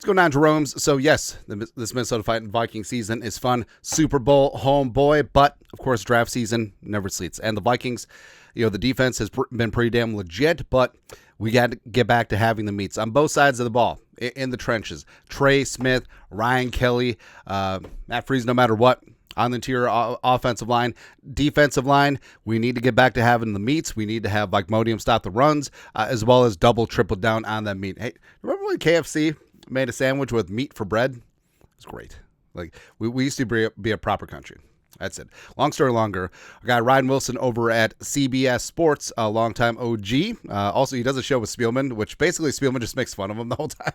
Let's go down to Jerome's. So, yes, this Minnesota Vikings season is fun. Super Bowl homeboy, but, of course, draft season never sleeps. And the Vikings, the defense has been pretty damn legit, but we got to get back to having the meets on both sides of the ball, in the trenches. Trey Smith, Ryan Kelly, Matt Freese, no matter what. On the interior offensive line, defensive line, we need to get back to having the meets. We need to have Modium stop the runs, as well as double, triple down on that meat. Hey, remember when KFC made a sandwich with meat for bread? It was great. We used to be a proper country. That's it. Long story longer. Our guy Ryan Wilson over at CBS Sports, a longtime OG. Also, he does a show with Spielman, which basically Spielman just makes fun of him the whole time.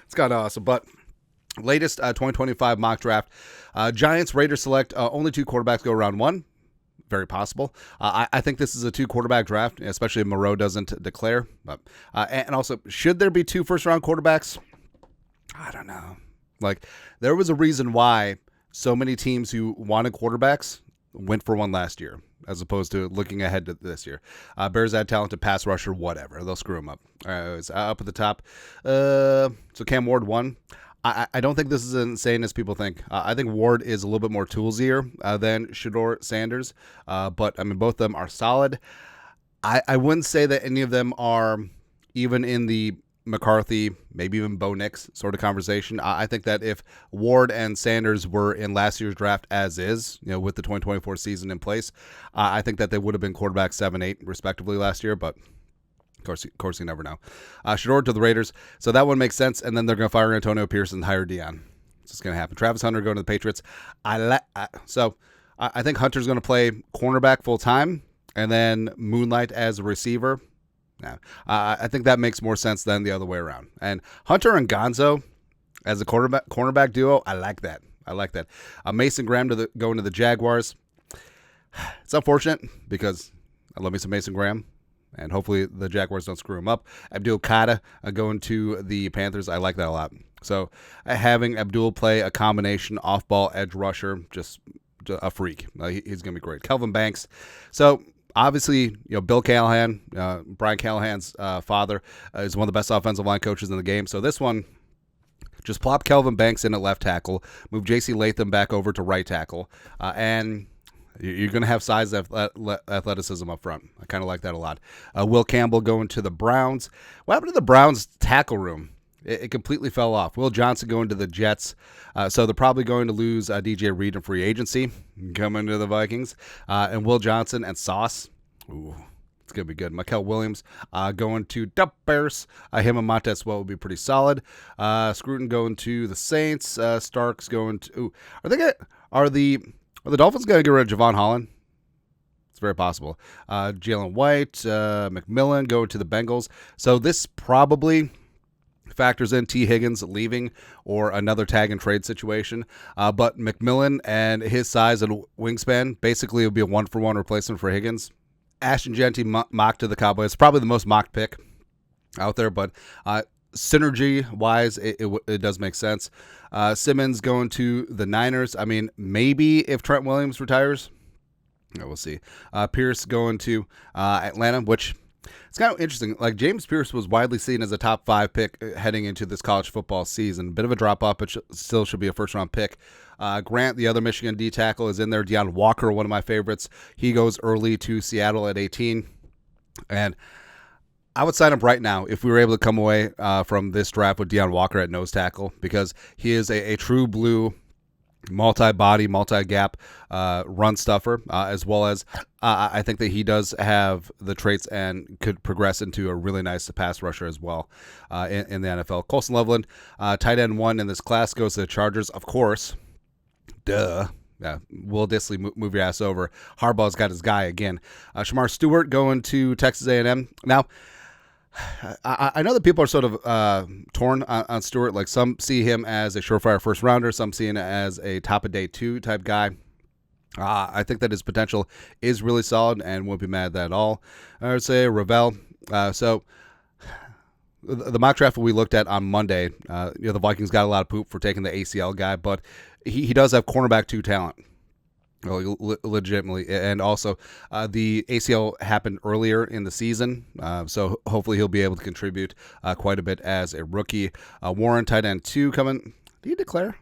It's kind of awesome, but latest 2025 mock draft. Giants, Raiders select only 2 quarterbacks go round 1. Very possible. I think this is a 2 quarterback draft, especially if Moreau doesn't declare. But and also, should there be 2 first-round quarterbacks? I don't know. There was a reason why so many teams who wanted quarterbacks went for one last year, as opposed to looking ahead to this year. Bears had talented pass rusher, whatever. They'll screw him up. It's up at the top. So Cam Ward 1. I don't think this is as insane as people think. I think Ward is a little bit more toolsier than Shedeur Sanders, but both of them are solid. I wouldn't say that any of them are even in the McCarthy, maybe even Bo Nix sort of conversation. I think that if Ward and Sanders were in last year's draft as is, with the 2024 season in place, I think that they would have been quarterback 7, 8 respectively last year, but Of course, you never know. Shedeur to the Raiders. So that one makes sense. And then they're going to fire Antonio Pierce and hire Deion. It's just going to happen. Travis Hunter going to the Patriots. So I think Hunter's going to play cornerback full time and then moonlight as a receiver. Now, I think that makes more sense than the other way around. And Hunter and Gonzo as a cornerback duo, I like that. Mason Graham going to the Jaguars. It's unfortunate because I love me some Mason Graham. And hopefully the Jaguars don't screw him up. Abdul Qadir going to the Panthers. I like that a lot. So having Abdul play a combination off-ball edge rusher, just a freak. He's going to be great. Kelvin Banks. So obviously, Bill Callahan, Brian Callahan's father, is one of the best offensive line coaches in the game. So this one, just plop Kelvin Banks in at left tackle, move J.C. Latham back over to right tackle, and you're going to have size athleticism up front. I kind of like that a lot. Will Campbell going to the Browns. What happened to the Browns tackle room? It completely fell off. Will Johnson going to the Jets. So they're probably going to lose DJ Reed in free agency coming to the Vikings. And Will Johnson and Sauce. Ooh, it's going to be good. Mikael Williams going to the Bears. Him and Montez Sweat will be pretty solid. Scruton going to the Saints. Starks going to... Are the Dolphins going to get rid of Javon Holland? It's very possible. Jalen White, McMillan going to the Bengals. So this probably factors in T. Higgins leaving or another tag and trade situation. But McMillan and his size and wingspan basically would be a 1-for-1 replacement for Higgins. Ashton Jeanty mocked to the Cowboys. Probably the most mocked pick out there, but synergy-wise, it does make sense. Simmons going to the Niners. Maybe if Trent Williams retires. We'll see. Pierce going to Atlanta, which it's kind of interesting. James Pierce was widely seen as a top 5 pick heading into this college football season. Bit of a drop-off, but still should be a first-round pick. Grant, the other Michigan D tackle, is in there. Deion Walker, one of my favorites. He goes early to Seattle at 18. And I would sign up right now if we were able to come away from this draft with Deion Walker at nose tackle, because he is a true blue multi-body, multi-gap run stuffer, as well as I think that he does have the traits and could progress into a really nice pass rusher as well in the NFL. Colson Loveland, tight end 1 in this class, goes to the Chargers, of course. Duh. Yeah, Will Dissly, move your ass over. Harbaugh's got his guy again. Shamar Stewart going to Texas A&M. Now, I know that people are sort of torn on Stewart. Some see him as a surefire first rounder. Some see him as a top of day 2 type guy. I think that his potential is really solid and won't be mad at that at all. I would say Ravel. So the mock draft we looked at on Monday, the Vikings got a lot of poop for taking the ACL guy, but he does have cornerback 2 talent. Legitimately. And also, the ACL happened earlier in the season, so hopefully he'll be able to contribute quite a bit as a rookie. Warren, tight end 2, coming. Did he declare?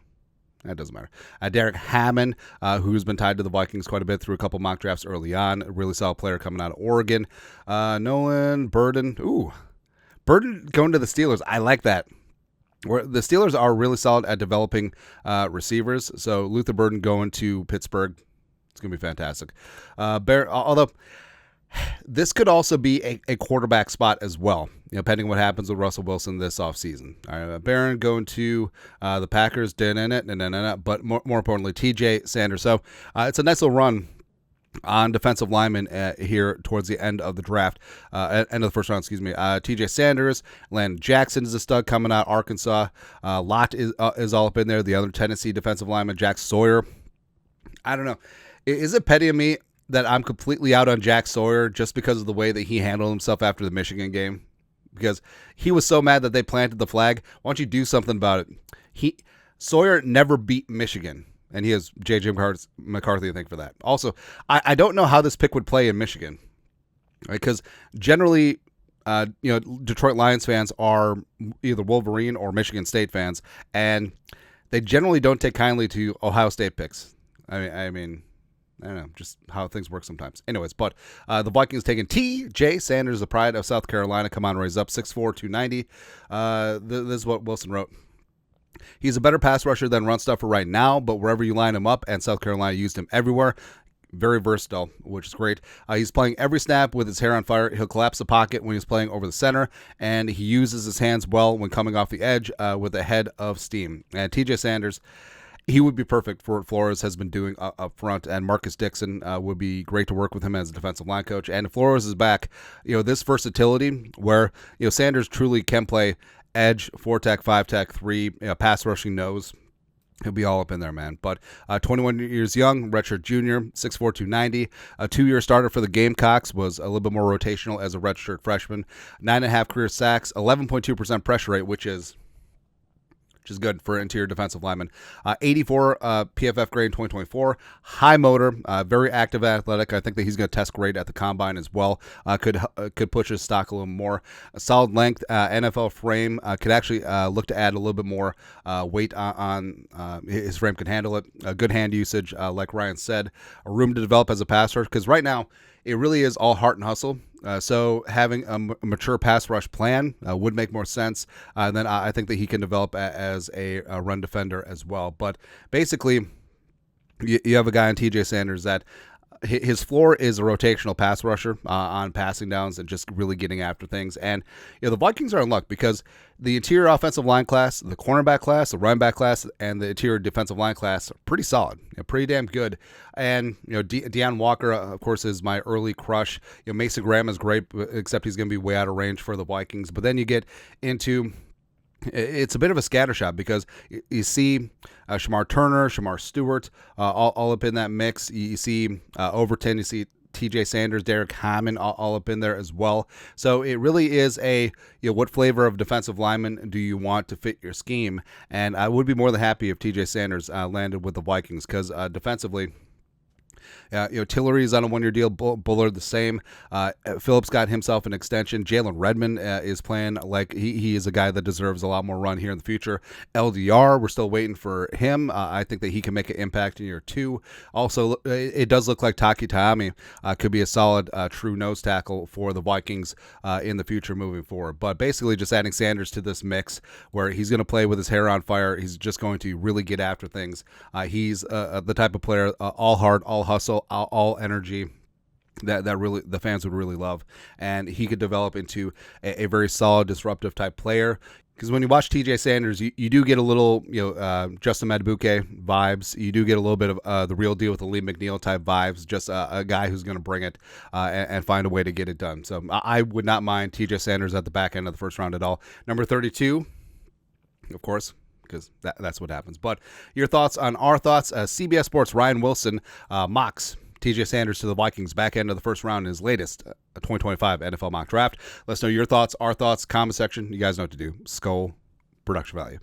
That doesn't matter. Derek Hammond, who's been tied to the Vikings quite a bit through a couple mock drafts early on. A really solid player coming out of Oregon. Nolan Burden. Ooh, Burden going to the Steelers. I like that. The Steelers are really solid at developing receivers. So Luther Burden going to Pittsburgh. It's going to be fantastic. Although this could also be a quarterback spot as well, depending on what happens with Russell Wilson this offseason. All right, Barron going to the Packers, but more importantly, TJ Sanders. So it's a nice little run on defensive linemen here towards the end of the draft, end of the first round, excuse me. TJ Sanders, Landon Jackson is a stud coming out, Arkansas. Lott is all up in there. The other Tennessee defensive lineman, Jack Sawyer. I don't know. Is it petty of me that I'm completely out on Jack Sawyer just because of the way that he handled himself after the Michigan game? Because he was so mad that they planted the flag. Why don't you do something about it? Sawyer never beat Michigan, and he has J.J. McCarthy to thank for that. Also, I don't know how this pick would play in Michigan, right? Because generally, Detroit Lions fans are either Wolverine or Michigan State fans, and they generally don't take kindly to Ohio State picks. I mean, I don't know, just how things work sometimes. Anyways, but the Vikings taking T.J. Sanders, the pride of South Carolina. Come on, raise up, 6'4", 290. This is what Wilson wrote. He's a better pass rusher than run stuffer right now, but wherever you line him up, and South Carolina used him everywhere. Very versatile, which is great. He's playing every snap with his hair on fire. He'll collapse the pocket when he's playing over the center, and he uses his hands well when coming off the edge with a head of steam. And T.J. Sanders, he would be perfect for what Flores has been doing up front, and Marcus Dixon would be great to work with him as a defensive line coach. And if Flores is back, this versatility where Sanders truly can play edge, 4-tech, 5-tech, 3, pass rushing nose. He'll be all up in there, man. But 21 years young, redshirt junior, 6'4", 290. A 2-year starter for the Gamecocks, was a little bit more rotational as a redshirt freshman. 9.5 career sacks, 11.2% pressure rate, which is good for interior defensive lineman. 84 PFF grade in 2024. High motor, very active, athletic. I think that he's going to test great at the combine as well. Could push his stock a little more. A solid length, NFL frame. Could actually look to add a little bit more weight on his frame. Can handle it. Good hand usage, like Ryan said. A room to develop as a passer, because right now it really is all heart and hustle. So having a mature pass rush plan would make more sense. Then I think that he can develop as a run defender as well. But basically, you have a guy in TJ Sanders that his floor is a rotational pass rusher on passing downs and just really getting after things. And the Vikings are in luck because the interior offensive line class, the cornerback class, the running back class, and the interior defensive line class are pretty solid, pretty damn good. And Deion Walker, of course, is my early crush. Mason Graham is great, except he's going to be way out of range for the Vikings. But then you get into, it's a bit of a scattershot because you see Shamar Turner, Shamar Stewart, all up in that mix. You see Overton, you see TJ Sanders, Derek Hammond, all up in there as well. So it really is what flavor of defensive lineman do you want to fit your scheme? And I would be more than happy if TJ Sanders landed with the Vikings because defensively, Tillery's on a 1-year deal. Bullard the same. Phillips got himself an extension. Jalen Redmond is playing like he is a guy that deserves a lot more run here in the future. LDR, we're still waiting for him. I think that he can make an impact in year 2. Also, it does look like Taki Taami could be a solid true nose tackle for the Vikings in the future moving forward. But basically just adding Sanders to this mix where he's going to play with his hair on fire. He's just going to really get after things. He's the type of player, all heart, all hustle, all energy that really the fans would really love, and he could develop into a very solid disruptive type player. Because when you watch TJ Sanders, you do get a little Justin Madubuike vibes. You do get a little bit of the real deal with the Lee McNeil type vibes. Just a guy who's going to bring it and find a way to get it done. So I would not mind TJ Sanders at the back end of the first round at all. Number 32, of course, because that's what happens. But your thoughts on our thoughts. CBS Sports, Ryan Wilson mocks TJ Sanders to the Vikings back end of the first round in his latest 2025 NFL mock draft. Let us know your thoughts, our thoughts, comment section. You guys know what to do. Skull production value.